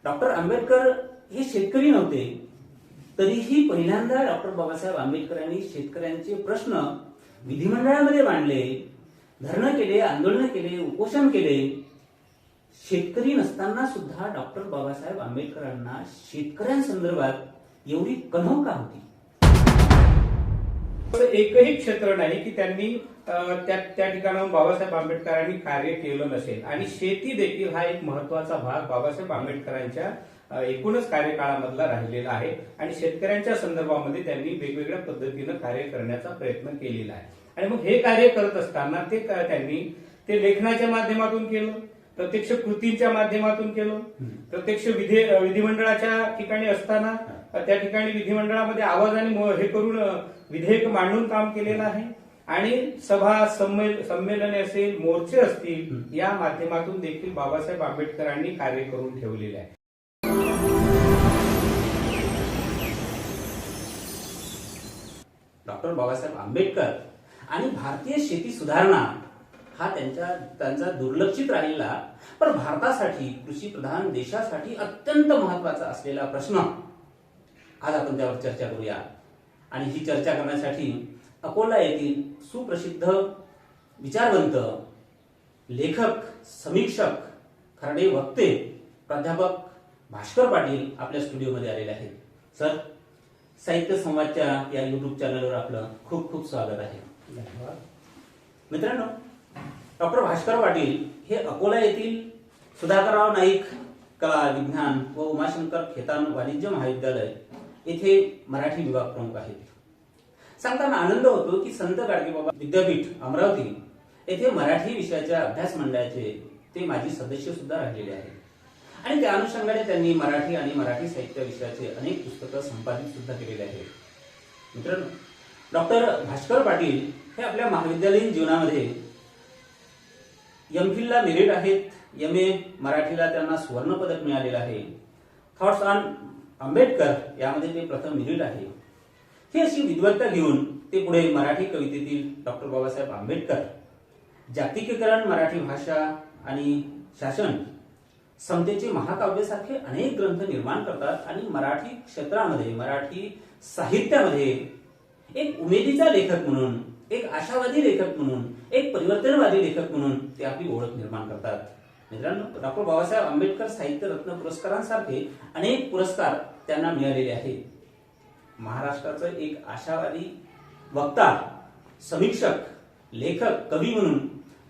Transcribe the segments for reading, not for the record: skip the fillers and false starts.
Doctor Ambedkar हे शेतकरी नव्हते, तरीही पहिल्यांदा डॉक्टर बाबासाहेब आंबेडकरांनी शेतकऱ्यांचे प्रश्न विधिमंडळामध्ये मांडले, धरणं केले, आंदोलन केले, उपोषण केले. शेतकरी नसताना सुद्धा डॉक्टर बाबासाहेब आंबेडकरांना शेतकऱ्यांसंदर्भात एवढी कणव का होती? एकही क्षेत्र नाही की त्यांनी त्या ठिकाणाहून बाबासाहेब आंबेडकरांनी कार्य केलं नसेल. आणि शेती देखील हा एक महत्वाचा भाग बाबासाहेब आंबेडकरांच्या एकूणच कार्यकाळामधला राहिलेला आहे. आणि शेतकऱ्यांच्या संदर्भामध्ये त्यांनी वेगवेगळ्या पद्धतीनं कार्य करण्याचा प्रयत्न केलेला आहे. आणि मग हे कार्य करत असताना त्यांनी ते लेखनाच्या माध्यमातून केलं, प्रत्यक्ष कृतींच्या माध्यमातून केलं, प्रत्यक्ष विधिमंडळाच्या ठिकाणी असताना त्या ठिकाणी विधिमंडळामध्ये आवाजाने हे करून विधेयक मांडून काम केलेलं आहे. आणि सभा संमेलने असेल, मोर्चे असतील, या माध्यमातून देखील बाबासाहेब आंबेडकरांनी कार्य करून ठेवलेले आहे. डॉक्टर बाबासाहेब आंबेडकर आणि भारतीय शेती सुधारणा हा त्यांचा दुर्लक्षित राहिलेला पण भारतासाठी, कृषी प्रधान देशासाठी अत्यंत महत्वाचा असलेला प्रश्न, आज आपण त्यावर चर्चा करूया. आणि ही चर्चा करण्यासाठी अकोला येथील सुप्रसिद्ध विचारवंत, लेखक, समीक्षक, खर्डे वक्ते प्राध्यापक भास्कर पाटील आपल्या स्टुडिओमध्ये आलेले आहेत. सर, साहित्य संवादच्या या युट्यूब चॅनलवर आपलं खूप खूप स्वागत आहे. धन्यवाद. मित्रांनो, डॉक्टर भास्कर पाटील हे अकोला येथील सुधाकरराव नाईक कला विज्ञान व उमाशंकर खेतान वाणिज्य महाविद्यालय येथे मराठी विभाग प्रमुख आहेत. सांगताना आनंद होतो की संत गाडगेबाबा विद्यापीठ अमरावती येथे मराठी विषयाच्या अभ्यास मंडळाचे ते माजी सदस्य सुद्धा राहिलेले आहेत. आणि त्या अनुषंगाने त्यांनी मराठी आणि मराठी साहित्य विषयाचे अनेक पुस्तकं संपादित सुद्धा केलेले आहेत. मित्रांनो, डॉक्टर भास्कर पाटील हे आपल्या महाविद्यालयीन जीवनामध्ये एम.फिलला मेरिट आहेत. एम.ए. मराठीला त्यांना सुवर्ण पदक मिळालेलं आहे. थॉट्स ऑन आंबेडकर यामध्ये ते प्रथम मेरिट आहे. ही अशी विद्वत्ता घेऊन ते पुढे मराठी कवितेतील डॉक्टर बाबासाहेब आंबेडकर, जागतिकीकरण, मराठी भाषा आणि शासन, समतेचे महाकाव्यासारखे अनेक ग्रंथ निर्माण करतात. आणि मराठी क्षेत्रामध्ये, मराठी साहित्यामध्ये एक उमेदीचा लेखक म्हणून, एक आशावादी लेखक म्हणून, एक परिवर्तनवादी लेखक म्हणून ते आपली ओळख निर्माण करतात. मित्रांनो, डॉक्टर बाबासाहेब आंबेडकर साहित्य रत्न पुरस्कारांसारखे अनेक पुरस्कार त्यांना मिळालेले आहेत. महाराष्ट्राचं एक आशावादी वक्ता, समीक्षक, लेखक, कवी म्हणून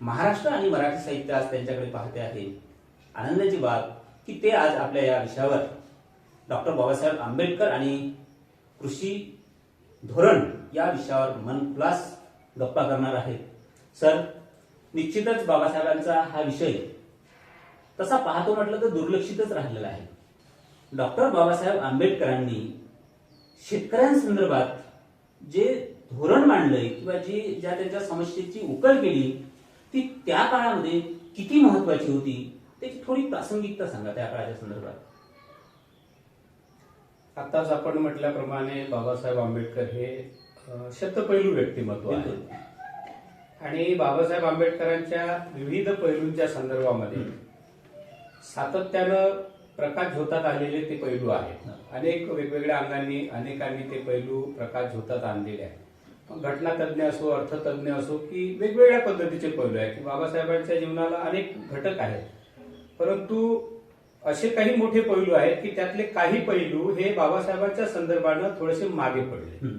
महाराष्ट्र आणि मराठी साहित्य आज त्यांच्याकडे पाहते आहे. आनंदाची बात की ते आज आपल्या या विषयावर डॉक्टर बाबासाहेब आंबेडकर आणि कृषी धोरण या विषयावर मनखुलास गप्पा करणार आहेत. सर, निश्चितच बाबासाहेबांचा हा विषय तसा पाहतो म्हटलं तर दुर्लक्षितच राहिलेला आहे. डॉक्टर बाबासाहेब आंबेडकरांनी शेतकऱ्यांसंदर्भात जे धोरण मांडलंय किंवा ज्या त्यांच्या समस्येची उकल केली ती त्या काळामध्ये किती महत्वाची होती त्याची थोडी प्रासंगिकता सांगा त्या काळाच्या संदर्भात. आताच आपण म्हटल्याप्रमाणे बाबासाहेब आंबेडकर हे शतपैलू व्यक्तिमत्व आहे. आणि बाबासाहेब आंबेडकरांच्या विविध पैलूंच्या संदर्भामध्ये सातत्यानं प्रकाश झोतात आलेले ते पैलू आहेत. अनेक वेगवेगळ्या अंगांनी अनेकांनी ते पैलू प्रकाश झोतात आणलेले आहेत. घटनातज्ञ असो, अर्थतज्ञ असो, की वेगवेगळ्या पद्धतीचे पैलू आहेत की बाबासाहेबांच्या जीवनाला अनेक घटक आहेत. परंतु असे काही मोठे पैलू आहेत की त्यातले काही पैलू हे बाबासाहेबांच्या संदर्भानं थोडेसे मागे पडले.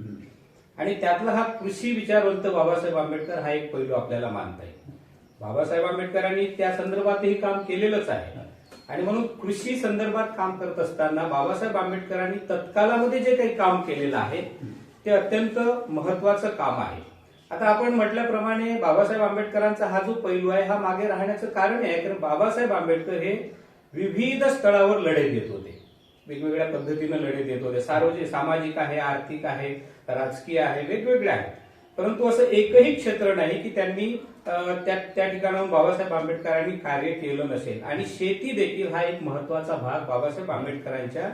आणि त्यातला हा कृषी विचारवंत बाबासाहेब आंबेडकर हा एक पैलू आपल्याला मानता येईल. बाबासाहेब आंबेडकरांनी त्या संदर्भातही काम केलेलंच आहे. आणि म्हणून कृषी संदर्भात काम करत असताना बाबासाहेब आंबेडकरांनी तत्कालामध्ये जे काही काम केलेलं आहे ते अत्यंत महत्वाचं काम आहे. आता आपण म्हटल्याप्रमाणे बाबासाहेब आंबेडकरांचा हा जो पैलू आहे हा मागे राहण्याचं कारण आहे कारण बाबासाहेब आंबेडकर हे विविध स्तरावर लढे देत होते, वेगवेगळ्या पद्धतीनं लढे देत होते. सार्वजनिक, सामाजिक आहे, आर्थिक आहे, राजकीय आहे, वेगवेगळे आहेत. परंतु असं एकही क्षेत्र नाही की त्यांनी त्या ठिकाणाहून बाबासाहेब आंबेडकरांनी कार्य केलं नसेल. आणि शेती देखील हा एक महत्वाचा भाग बाबासाहेब आंबेडकरांच्या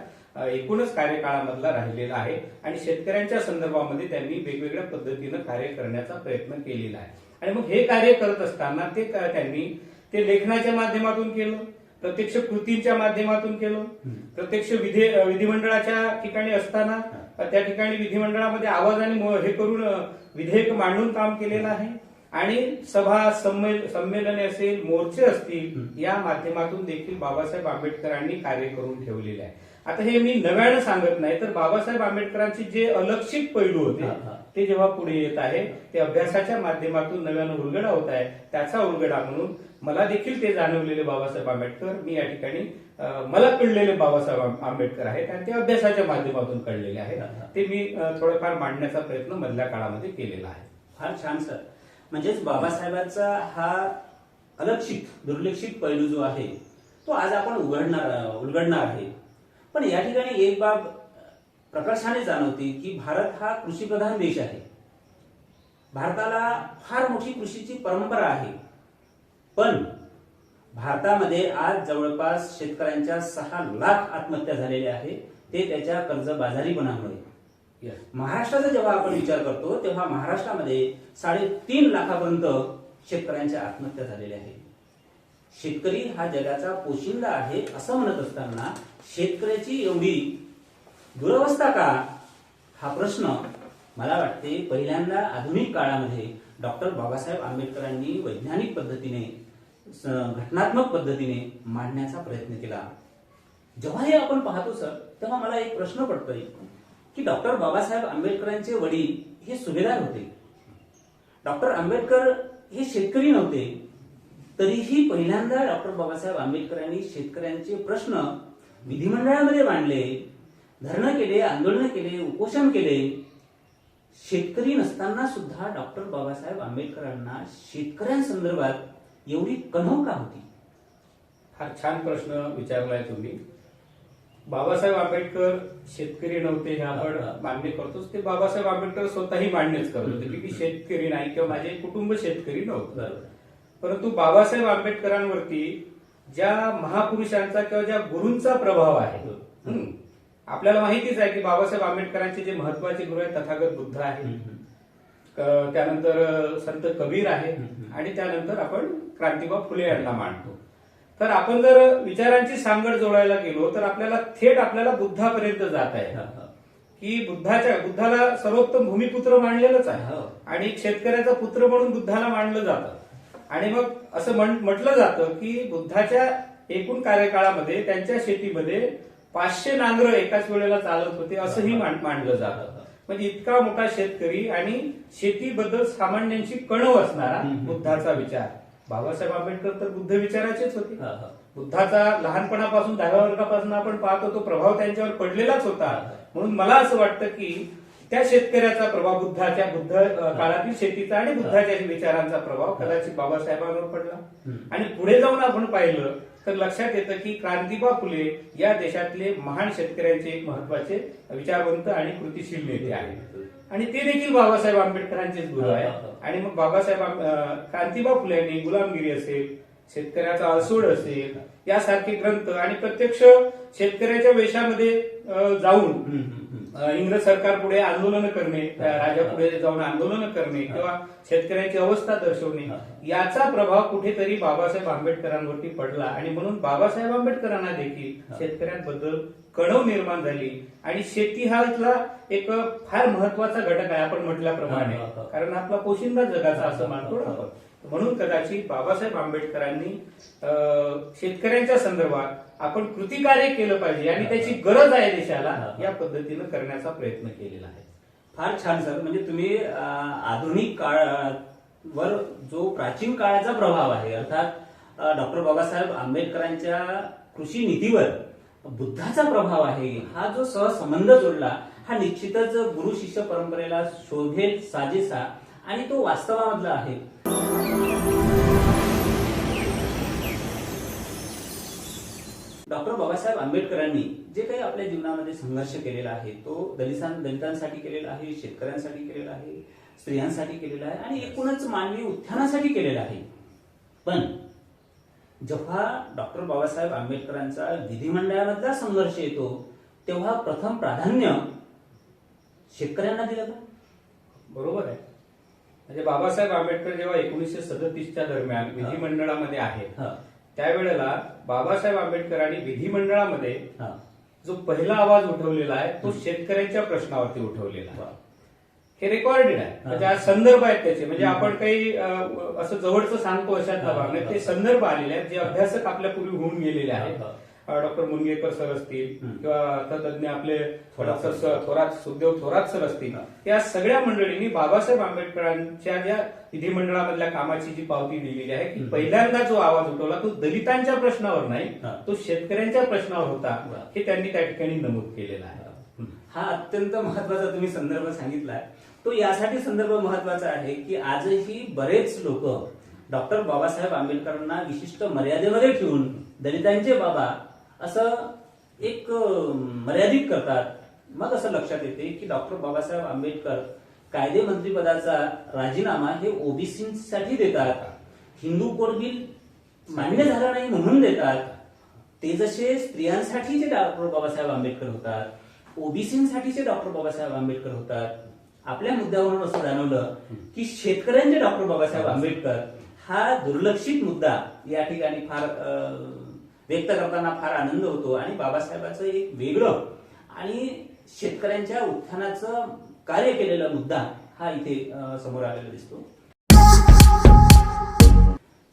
एकूणच कार्यकाळामधला राहिलेला आहे. आणि शेतकऱ्यांच्या संदर्भामध्ये त्यांनी वेगवेगळ्या पद्धतीनं कार्य करण्याचा प्रयत्न केलेला आहे. आणि मग हे कार्य करत असताना त्यांनी ते लेखनाच्या माध्यमातून केलं, प्रत्यक्ष कृतींच्या माध्यमातून केलं, प्रत्यक्ष विधिमंडळाच्या ठिकाणी असताना त्या ठिकाणी विधिमंडळामध्ये आवाजाने हे करून विधेयक मांडून काम केलेलं आहे. आणि सभा संमेलने असेल, मोर्चे असतील, या माध्यमातून देखील बाबासाहेब आंबेडकरांनी कार्य करून ठेवलेले आहे. आता हे मी नव्यानं सांगत नाही, तर बाबासाहेब आंबेडकरांचे जे अलक्षित पैलू होते ते जेव्हा पुढे येत आहे, ते अभ्यासाच्या माध्यमातून नव्यानं उलगडा होत आहे. त्याचा उलगडा म्हणून मला देखील ते जाणवलेले बाबासाहेब आंबेडकर, मी या ठिकाणी मला कळलेले बाबासाहेब आंबेडकर आहेत आणि ते अभ्यासाच्या माध्यमातून कळलेले आहेत. ते मी थोडंफार मांडण्याचा प्रयत्न मधल्या काळामध्ये केलेला आहे. फार छान सर. म्हणजेच बाबासाहेबांचा हा अलक्षित दुर्लक्षित पैलू जो आहे तो आज आपण उलगडणार आहे. पण या ठिकाणी एक बाब प्रकर्षाने जाणवते की भारत हा कृषीप्रधान देश आहे. भारताला फार मोठी कृषीची परंपरा आहे. पण भारतामध्ये आज जवळपास शेतकऱ्यांच्या 6 लाख आत्महत्या झालेल्या आहेत, ते त्याच्या कर्जबाजारीपणामुळे. महाराष्ट्राचा जेव्हा आपण विचार करतो तेव्हा महाराष्ट्रामध्ये 3.5 लाखापर्यंत शेतकऱ्यांच्या आत्महत्या झालेल्या आहेत. शेतकरी हा जगाचा पोशिंदा आहे असं म्हणत असताना शेतकऱ्याची एवढी दुरवस्था का, हा प्रश्न मला वाटते पहिल्यांदा आधुनिक काळामध्ये डॉक्टर बाबासाहेब आंबेडकरांनी वैज्ञानिक पद्धतीने, घटनात्मक पद्धतीने मांडण्याचा प्रयत्न केला. जेव्हा हे आपण पाहतो सर, तेव्हा मला एक प्रश्न पडतोय की डॉक्टर बाबासाहेब आंबेडकरांचे वडील हे सुभेदार होते. डॉक्टर आंबेडकर हे शेतकरी नव्हते, तरीही पहिल्यांदा डॉक्टर बाबासाहेब आंबेडकरांनी शेतकऱ्यांचे प्रश्न विधिमंडळामध्ये मांडले, धरणं केले, आंदोलन केले, उपोषण केले. शेतकरी नसताना सुद्धा डॉक्टर बाबासाहेब आंबेडकरांना शेतकऱ्यांसंदर्भात एवढी कणव का होती? फार छान प्रश्न विचारलाय तुम्ही. बाबासाहेब आंबेडकर शेतकरी नव्हते हे आपण मान्य करतोच. ते बाबासाहेब आंबेडकर स्वतःही मान्यच करत होते की शेतकरी नाही किंवा माझे कुटुंब शेतकरी नव्हतं. परंतु बाबासाहेब आंबेडकरांवरती ज्या महापुरुषांचा किंवा ज्या गुरूंचा प्रभाव आहे, आपल्याला माहितीच आहे की बाबासाहेब आंबेडकरांचे जे महत्वाचे गुरु आहेत तथागत बुद्ध आहे, त्यानंतर संत कबीर आहे आणि त्यानंतर आपण क्रांतिबा फुले यांना मानतो. तर आपण जर विचारांची सांगड जोडायला गेलो तर आपल्याला बुद्धापर्यंत जात आहे की बुद्धाला सर्वोत्तम भूमिपुत्र मानलेलंच आहे आणि शेतकऱ्याचा पुत्र म्हणून बुद्धाला मानलं जातं. आणि मग असं म्हटलं जातं की बुद्धाच्या एकूण कार्यकाळामध्ये त्यांच्या शेतीमध्ये 500 नांगरं एकाच वेळेला चालत होते असंही मानलं जातं. म्हणजे इतका मोठा शेतकरी आणि शेतीबद्दल सामान्यांची कणव असणारा बुद्धाचा विचार. बाबासाहेब आंबेडकर तर बुद्ध विचाराचेच होते. बुद्धाचा लहानपणापासून 10व्या वर्गापासून आपण पाहतो तो प्रभाव त्यांच्यावर पडलेलाच होता. म्हणून मला असं वाटतं की त्या शेतकऱ्याचा प्रभाव बुद्ध काळातील शेतीचा आणि बुद्धाच्या विचारांचा प्रभाव कदाचित बाबासाहेबांवर पडला. आणि पुढे जाऊन आपण पाहिलं तर लक्षात येतं की क्रांतिबा फुले या देशातले महान शेतकऱ्यांचे एक महत्वाचे विचारवंत आणि कृतिशील नेते आहेत आणि ते देखील बाबासाहेब आंबेडकरांचेच गुरु आहेत. आणि मग बाबासाहेब क्रांतिबा फुले यांनी गुलामगिरी असेल, शेतकऱ्याचा आसूड असेल यासारखे ग्रंथ आणि प्रत्यक्ष शेतकऱ्याच्या वेशामध्ये जाऊन इंग्रज सरकार पुढे आंदोलन करणे, राजापुढे जाऊन आंदोलन करणे किंवा शेतकऱ्याची अवस्था दर्शवणे, याचा प्रभाव कुठेतरी बाबासाहेब आंबेडकरांवरती पडला. आणि म्हणून बाबासाहेब आंबेडकरांना देखील शेतकऱ्यांबद्दल कणव निर्माण झाली. आणि शेती हा इथला एक फार महत्वाचा घटक आहे आपण म्हटल्याप्रमाणे, कारण आपला पोशिंदा जगाचा असं मानतो आपण. म्हणून कदाचित बाबासाहेब आंबेडकरांनी शेतकऱ्यांच्या संदर्भात आपण कृतिकार्य केलं पाहिजे आणि त्याची गरज आहे देशाला, या पद्धतीनं करण्याचा प्रयत्न केलेला आहे. फार छान सर. म्हणजे तुम्ही आधुनिक काळावर जो प्राचीन काळाचा प्रभाव आहे, अर्थात डॉक्टर बाबासाहेब आंबेडकरांच्या कृषी नीतीवर बुद्धाचा प्रभाव आहे, हा जो सहसंबंध जोडला, हा निश्चितच गुरु शिष्य परंपरेला शोभेल, साजेसा आणि तो वास्तवामधला आहे. डॉक्टर बाबासाहेब आंबेडकरांनी जे काही आपल्या जीवनामध्ये संघर्ष केलेला आहे तो दलितांसाठी केलेला आहे, शेतकऱ्यांसाठी केलेला आहे, स्त्रियांसाठी केलेला आहे आणि एकूणच मानवी उत्थानासाठी केलेला आहे. पण जेव्हा डॉक्टर बाबासाहेब आंबेडकरांचा विधिमंडळामधला संघर्ष येतो तेव्हा प्रथम प्राधान्य शेतकऱ्यांना दिलं का? बरोबर आहे. म्हणजे बाबासाहेब आंबेडकर जेव्हा 1937च्या दरम्यान विधिमंडळामध्ये आहेत, त्यावेळेला बाबासाहेब आंबेडकरांनी विधिमंडळामध्ये हा. जो पहिला आवाज उठवलेला आहे तो शेतकऱ्यांच्या प्रश्नावरती उठवलेला आहे. हे रेकॉर्डेड आहे, म्हणजे आज संदर्भ आहेत त्याचे, म्हणजे आपण काही असं जवळचं सांगतो अशातला भाग नाही, ते संदर्भ आलेले आहेत जे अभ्यासक आपल्या पूर्वी होऊन गेलेले आहेत. डॉक्टर मुनगेकर सर असतील किंवा अर्थतज्ञ आपले डॉक्टर सुखदेव थोरात सर असतील, या सगळ्या मंडळींनी बाबासाहेब आंबेडकरांच्या ज्या विधिमंडळामधल्या कामाची जी पावती दिलेली आहे की पहिल्यांदा जो आवाज उठवला तो दलितांच्या प्रश्नावर नाही, तो शेतकऱ्यांच्या प्रश्नावर होता, हे त्यांनी त्या ठिकाणी नमूद केलेलं आहे. हा अत्यंत महत्वाचा तुम्ही संदर्भ सांगितलाय. तो यासाठी संदर्भ महत्वाचा आहे की आजही बरेच लोक डॉक्टर बाबासाहेब आंबेडकरांना विशिष्ट मर्यादेमध्ये ठेवून दलितांचे बाबा असं एक मर्यादित करतात. मग असं लक्षात येते की डॉक्टर बाबासाहेब आंबेडकर कायदे मंत्रीपदाचा राजीनामा हे ओबीसीसाठी देतात, हिंदू कोड बिल मान्य झालं नाही म्हणून देतात. ते जसे स्त्रियांसाठीचे डॉक्टर बाबासाहेब आंबेडकर होतात, ओबीसीसाठीचे डॉक्टर बाबासाहेब आंबेडकर होतात. आपल्या मुद्द्यावरून असं जाणवलं की शेतकऱ्यांचे डॉक्टर बाबासाहेब आंबेडकर हा दुर्लक्षित मुद्दा या ठिकाणी फार व्यक्त करताना फार आनंद होतो आणि बाबासाहेबांचं एक वेगळं आणि शेतकऱ्यांच्या उत्थानाचं कार्य केलेला मुद्दा हा इथे समोर आलेला दिसतो.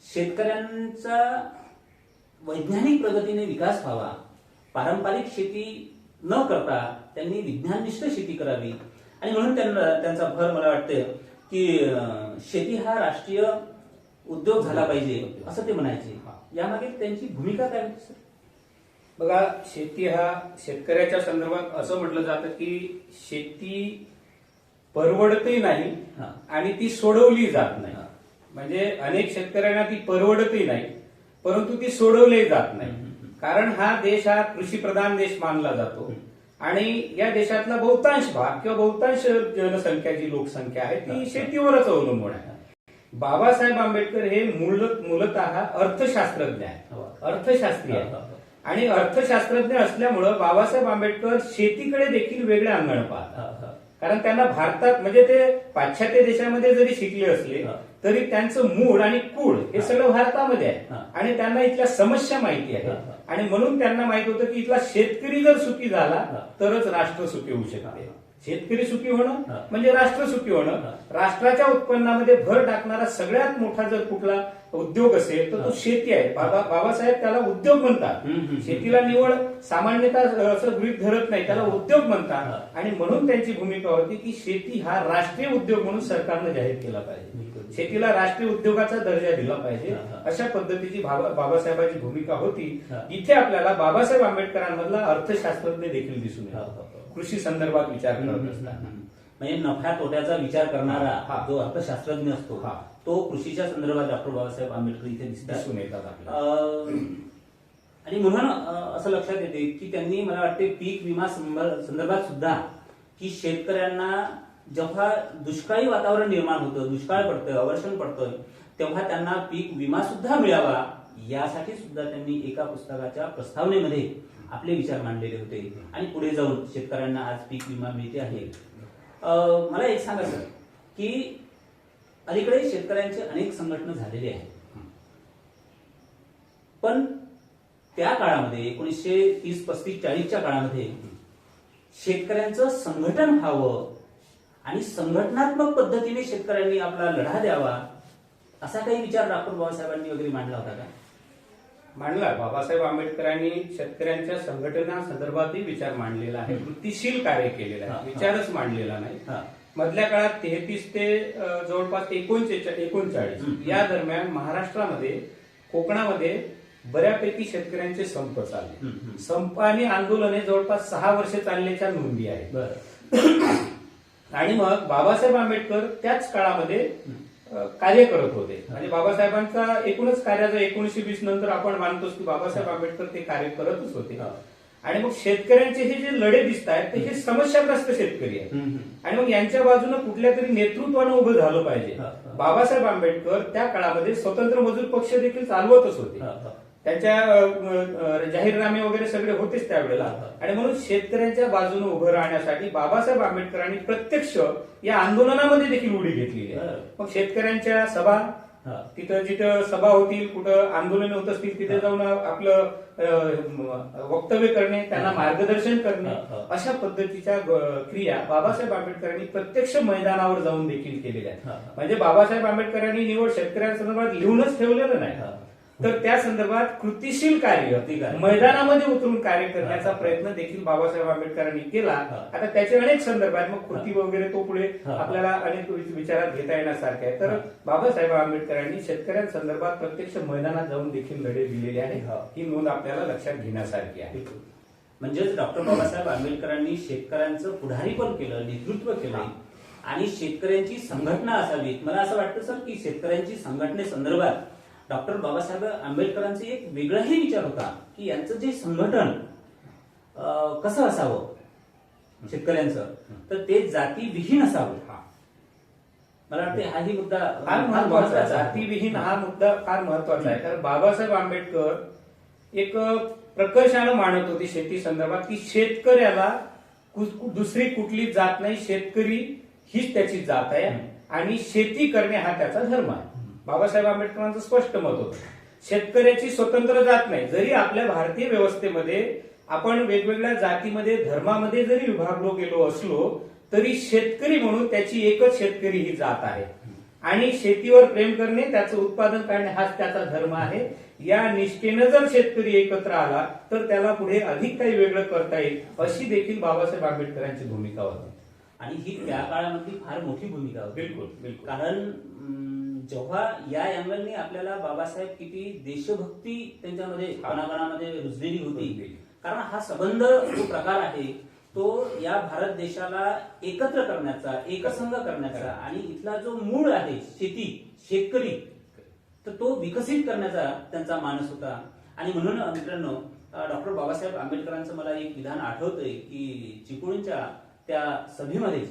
शेतकऱ्यांचा वैज्ञानिक प्रगतीने विकास व्हावा, पारंपरिक शेती न करता त्यांनी विज्ञाननिष्ठ शेती करावी आणि म्हणून त्यांचा भर मला वाटतं की शेती हा राष्ट्रीय उद्योग झाला पाहिजे असं ते म्हणायचे. यामागे त्यांची भूमिका काय होती सर? बघा, शेती हा शेतकऱ्याच्या संदर्भात असं म्हटलं जातं की शेती परवडतही नाही आणि ती सोडवली जात नाही. म्हणजे अनेक शेतकऱ्यांना ती परवडतही नाही परंतु ती सोडवली जात नाही. कारण हा देश हा कृषीप्रधान देश मानला जातो आणि या देशातला बहुतांश भाग किंवा बहुतांश जनसंख्या जी लोकसंख्या आहे ती शेतीवरच अवलंबून आहे. बाबासाहेब आंबेडकर हे मूलतः अर्थशास्त्रज्ञ आहे, अर्थशास्त्री आहे आणि अर्थशास्त्रज्ञ असल्यामुळं बाबासाहेब आंबेडकर शेतीकडे देखील वेगळ्या अंगाने पाहतात. कारण त्यांना भारतात म्हणजे ते पाश्चात्य देशामध्ये जरी शिकले असले तरी त्यांचं मूळ आणि कुळ हे सगळं भारतामध्ये आहे आणि त्यांना इथल्या समस्या माहिती आहे आणि म्हणून त्यांना माहित होतं की इथला शेतकरी जर सुखी झाला तरच राष्ट्र सुखी होऊ शकते. शेतकरी सुखी होणं म्हणजे राष्ट्र सुखी होणं. राष्ट्राच्या उत्पन्नामध्ये भर टाकणारा सगळ्यात मोठा जर कुठला उद्योग असेल तर तो शेती आहे. बाबासाहेब त्याला उद्योग म्हणतात. शेतीला निवड सामान्यतः असं गृहीत धरत नाही, त्याला उद्योग म्हणतात आणि म्हणून त्यांची भूमिका होती की शेती हा राष्ट्रीय उद्योग म्हणून सरकारनं जाहीर केला पाहिजे, शेतीला राष्ट्रीय उद्योगाचा दर्जा दिला पाहिजे. अशा पद्धतीची बाबासाहेबांची भूमिका होती. इथे आपल्याला बाबासाहेब आंबेडकरांमधला अर्थशास्त्रज्ञ देखील दिसून येतो. कृषी संदर्भात विचार करत असताना म्हणजे नफ्या तोट्याचा विचार करणारा जो अर्थशास्त्रज्ञ असतो तो कृषीच्या संदर्भात डॉक्टर बाबासाहेब आंबेडकर इथे दिसून येतात. आणि म्हणून असं लक्षात येते की त्यांनी मला वाटते पीक विमा संदर्भात सुद्धा की शेतकऱ्यांना जेव्हा दुष्काळी वातावरण निर्माण होतं, दुष्काळ पडतं, अवर्षण पडतं, तेव्हा त्यांना पीक विमा सुद्धा मिळावा यासाठी सुद्धा त्यांनी एका पुस्तकाच्या प्रस्तावनेमध्ये आपले विचार मांडलेले होते आणि पुढे जाऊन शेतकऱ्यांना आज पीक विमा मिळते आहे. मला एक सांगा सर की अलीकडे शेतकऱ्यांचे अनेक संघटना झालेले आहेत पण त्या काळामध्ये 1930, 35, 40च्या काळामध्ये शेतकऱ्यांचं संघटन व्हावं आणि संघटनात्मक पद्धतीने शेतकऱ्यांनी आपला लढा द्यावा असा काही विचार डॉक्टर बाबासाहेबांनी वगैरे मांडला होता का? मांडला. बाबासाहेब आंबेडकरांनी शेतकऱ्यांच्या संघटना संदर्भातही विचार मांडलेला आहे, वृत्तीशील कार्य केलेलं आहे, विचारच मांडलेला नाही. मधल्या काळात 33 ते जवळपास 39 या दरम्यान महाराष्ट्रामध्ये कोकणामध्ये बऱ्यापैकी शेतकऱ्यांचे संप चालले. संप आणि आंदोलने जवळपास 6 वर्ष चालल्याच्या नोंदी आहेत. आणि मग बाबासाहेब आंबेडकर त्याच काळामध्ये कार्य करत होते. म्हणजे बाबासाहेबांचा एकूणच कार्याचा 1920 नंतर आपण मानतोच की बाबासाहेब आंबेडकर ते कार्य करतच होते. आणि मग शेतकऱ्यांचे हे जे लढे दिसत आहेत ते हे समस्याग्रस्त शेतकरी आहेत आणि मग यांच्या बाजूने कुठल्या तरी नेतृत्वानं उभं झालं पाहिजे. बाबासाहेब आंबेडकर त्या काळामध्ये स्वतंत्र मजूर पक्ष देखील चालवतच होते. त्यांच्या जाहीरनामे वगैरे सगळे होतेच त्यावेळेला आणि म्हणून शेतकऱ्यांच्या बाजूने उभं राहण्यासाठी बाबासाहेब आंबेडकरांनी प्रत्यक्ष या आंदोलनामध्ये देखील उडी घेतलेली आहे. मग शेतकऱ्यांच्या सभा, हा. तिथं जिथं सभा होतील, कुठं आंदोलन होत असतील, तिथे जाऊन आपलं वक्तव्य करणे, त्यांना मार्गदर्शन करणे, अशा पद्धतीच्या क्रिया बाबासाहेब आंबेडकरांनी प्रत्यक्ष मैदानावर जाऊन देखील केलेल्या आहेत. म्हणजे बाबासाहेब आंबेडकरांनी निवड शेतकऱ्यांसंदर्भात लिहूनच ठेवलेलं नाही, तर त्या संदर्भात कृतीशील कार्य मैदानामध्ये उतरून कार्य करण्याचा प्रयत्न देखील बाबासाहेब आंबेडकरांनी केला. आता त्याचे अनेक संदर्भ आहेत, मग कृती वगैरे तो पुढे आपल्याला अनेक विचारात घेता येण्यासारखे आहे. तर बाबासाहेब आंबेडकरांनी शेतकऱ्यांसंदर्भात प्रत्यक्ष मैदानात जाऊन देखील लढे दिलेले आहेत, ही नोंद आपल्याला लक्षात घेण्यासारखी आहे. म्हणजेच डॉक्टर बाबासाहेब आंबेडकरांनी शेतकऱ्यांचं पुढारीपण केलं, नेतृत्व केलं आणि शेतकऱ्यांची संघटना असावी. मला असं वाटतं सर की शेतकऱ्यांची संघटनेसंदर्भात डॉक्टर बाबासाहेब आंबेडकरांचे एक वेगळाही विचार होता की यांचं जे संघटन कसं असावं शेतकऱ्यांचं, तर ते जातीविहीन असावं. मला वाटतं हाही मुद्दा फार महत्वाचा आहे. जातीविहीन हा मुद्दा फार महत्वाचा आहे. कारण बाबासाहेब आंबेडकर एक प्रकर्षानं मांडत होते शेती संदर्भात की शेतकऱ्याला दुसरी कुठली जात नाही, शेतकरी हीच त्याची जात आहे आणि शेती करणे हा त्याचा धर्म आहे. बाबासाहेब आंबेडकरांचं स्पष्ट मत होतं. शेतकऱ्याची स्वतंत्र जात नाही. जरी आपल्या भारतीय व्यवस्थेमध्ये आपण वेगवेगळ्या जातीमध्ये, धर्मामध्ये जरी विभागलो गेलो असलो, तरी शेतकरी म्हणून त्याची एकच शेतकरी ही जात आहे आणि शेतीवर प्रेम करणे, त्याचं उत्पादन करणे हाच त्याचा धर्म आहे. या निष्ठेनं जर शेतकरी एकत्र आला तर त्याला पुढे अधिक काही वेगळं करता येईल, अशी देखील बाबासाहेब आंबेडकरांची भूमिका होती. आणि ही त्या काळामधली फार मोठी भूमिका होती. बिलकुल बिलकुल. कारण जेव्हा या अँगलने आपल्याला बाबासाहेब किती देशभक्ती त्यांच्यामध्ये कणाकणामध्ये रुजलेली होती. कारण हा संबंध जो प्रकार आहे तो या भारत देशाला एकत्र करण्याचा, एकसंघ करण्याचा आणि इथला जो मूळ आहे शेती, शेतकरी, तर तो विकसित करण्याचा त्यांचा मानस होता. आणि म्हणून मित्रांनो, डॉक्टर बाबासाहेब आंबेडकरांचं मला एक विधान आठवतंय की चिपळूणच्या त्या सभेमध्ये,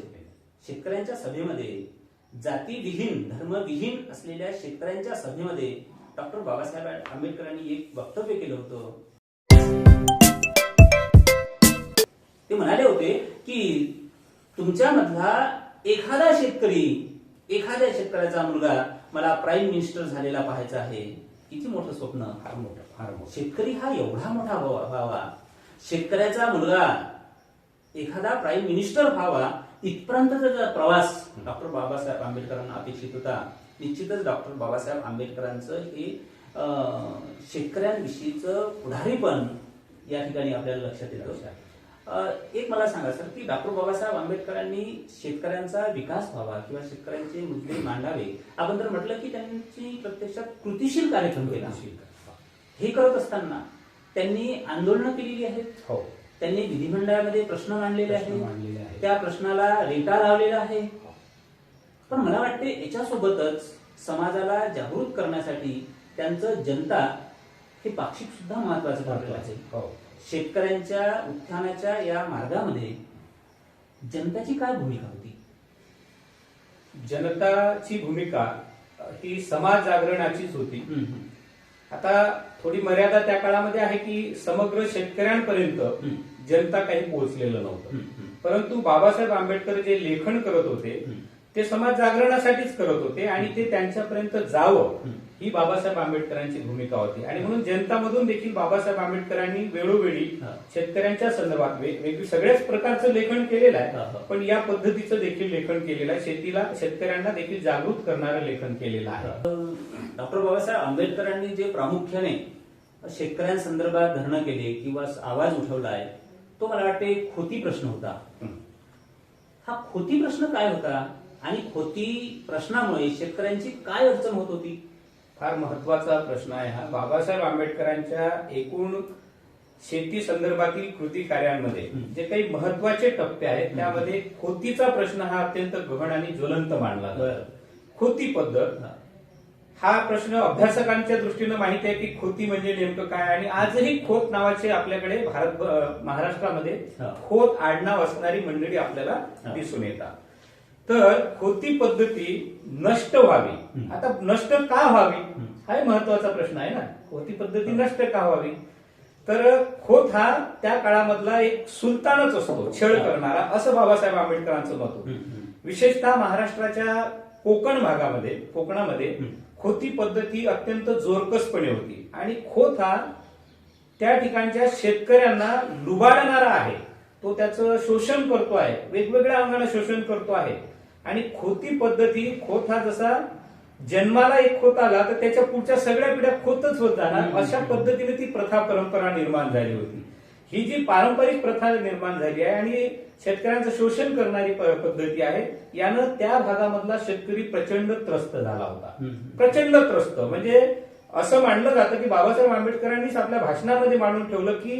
शेतकऱ्यांच्या सभेमध्ये, जातीविहीन, धर्मविहीन असलेल्या शेतकऱ्यांच्या सभेमध्ये डॉक्टर बाबासाहेब आंबेडकरांनी एक वक्तव्य केलं होतं. ते म्हणाले होते की तुमच्यामधला एखादा शेतकरी, एखाद्या शेतकऱ्याचा मुलगा मला प्राईम मिनिस्टर झालेला पाहायचा आहे. किती मोठं स्वप्न, फार मोठं, फार मोठं. शेतकरी हा एवढा मोठा व्हावा, शेतकऱ्याचा मुलगा एखादा प्राईम मिनिस्टर व्हावा, इथपर्यंतचा प्रवास डॉक्टर बाबासाहेब आंबेडकरांना अपेक्षित होता. निश्चितच डॉक्टर बाबासाहेब आंबेडकरांचं हे शेतकऱ्यांविषयीचं पुढारीपण या ठिकाणी आपल्याला लक्षात येतं. एक मला सांगा सर की डॉक्टर बाबासाहेब आंबेडकरांनी शेतकऱ्यांचा विकास व्हावा किंवा शेतकऱ्यांचे मुद्दे मांडावे, आपण जर म्हटलं की त्यांची प्रत्यक्षात कृतीशील कार्यक्रम केला. हे करत असताना त्यांनी आंदोलनं केलेली आहेत, त्यांनी विधिमंडळामध्ये प्रश्न मांडलेले आहेत, त्या प्रश्नाला रेटा लावलेला आहे. पण मला वाटते याच्यासोबतच समाजाला जागृत करण्यासाठी त्यांचं जनता हे पाक्षिक सुद्धा महत्वाचं ठरलेलं आहे. शेतकऱ्यांच्या उत्थानाच्या या मार्गामध्ये जनताची काय भूमिका होती? जनताची भूमिका ही समाज जागरणाचीच होती. आता थोडी मर्यादा त्या काळामध्ये आहे की समग्र शेतकऱ्यांपर्यंत जनता काही पोहोचलेलं नव्हतं. परंतु बाबासाहेब आंबेडकर जे लेखन करत होते ते समाज जागरणासाठीच करत होते आणि ते त्यांच्यापर्यंत जावं ही बाबासाहेब आंबेडकरांची भूमिका होती. आणि म्हणून जनतामधून देखील बाबासाहेब आंबेडकरांनी वेळोवेळी शेतकऱ्यांच्या संदर्भात वेगवेगळी सगळ्याच प्रकारचं लेखन केलेलं आहे, पण या पद्धतीचं देखील लेखन केलेलं आहे. शेतकऱ्यांना देखील जागृत करणारं लेखन केलेलं आहे. डॉक्टर बाबासाहेब आंबेडकरांनी जे प्रामुख्याने शेतकऱ्यांसंदर्भात धरणं केले किंवा आवाज उठवलाय तो मला वाटते खोती प्रश्न होता. हा खोती प्रश्न काय होता आणि खोती प्रश्नामुळे शेतकऱ्यांची काय अडचण होत होती? फार महत्वाचा प्रश्न आहे हा. बाबासाहेब आंबेडकरांच्या एकूण शेती संदर्भातील कृती कार्यांमध्ये जे काही महत्वाचे टप्पे आहेत त्यामध्ये खोतीचा प्रश्न हा अत्यंत गहन आणि ज्वलंत मानला जातो. खोती पद्धत हा प्रश्न अभ्यासकांच्या दृष्टीनं माहिती आहे की खोती म्हणजे नेमकं काय. आणि आजही खोत नावाचे आपल्याकडे महाराष्ट्रामध्ये खोत आडनाव असणारी मंडळी आपल्याला दिसून येतात. तर खोती पद्धती नष्ट व्हावी. आता नष्ट का व्हावी हा महत्वाचा प्रश्न आहे ना. खोती पद्धती नष्ट का व्हावी, तर खोत हा त्या काळामधला एक सुलतानच असतो, छळ करणारा, असं बाबासाहेब आंबेडकरांचं मत होतं. विशेषतः महाराष्ट्राच्या कोकणामध्ये खोती पद्धती अत्यंत जोरकसपणे होती आणि खोत हा त्या ठिकाणच्या शेतकऱ्यांना लुबाडणारा आहे. तो त्याचं शोषण करतो आहे, वेगवेगळ्या अंगाने शोषण करतो आहे. आणि खोती पद्धती, खोत हा जसा जन्माला एक खोत आला तर त्याच्या पुढच्या सगळ्या पिढ्या खोतच होत जाणार, अशा पद्धतीने ती प्रथा परंपरा निर्माण झाली होती. ही जी पारंपरिक प्रथा निर्माण झाली आहे आणि शेतकऱ्यांचं शोषण करणारी पद्धती आहे, यानं त्या भागामधला शेतकरी प्रचंड त्रस्त झाला होता. प्रचंड त्रस्त म्हणजे असं मानलं जातं की बाबासाहेब आंबेडकरांनीच आपल्या भाषणामध्ये मांडून ठेवलं की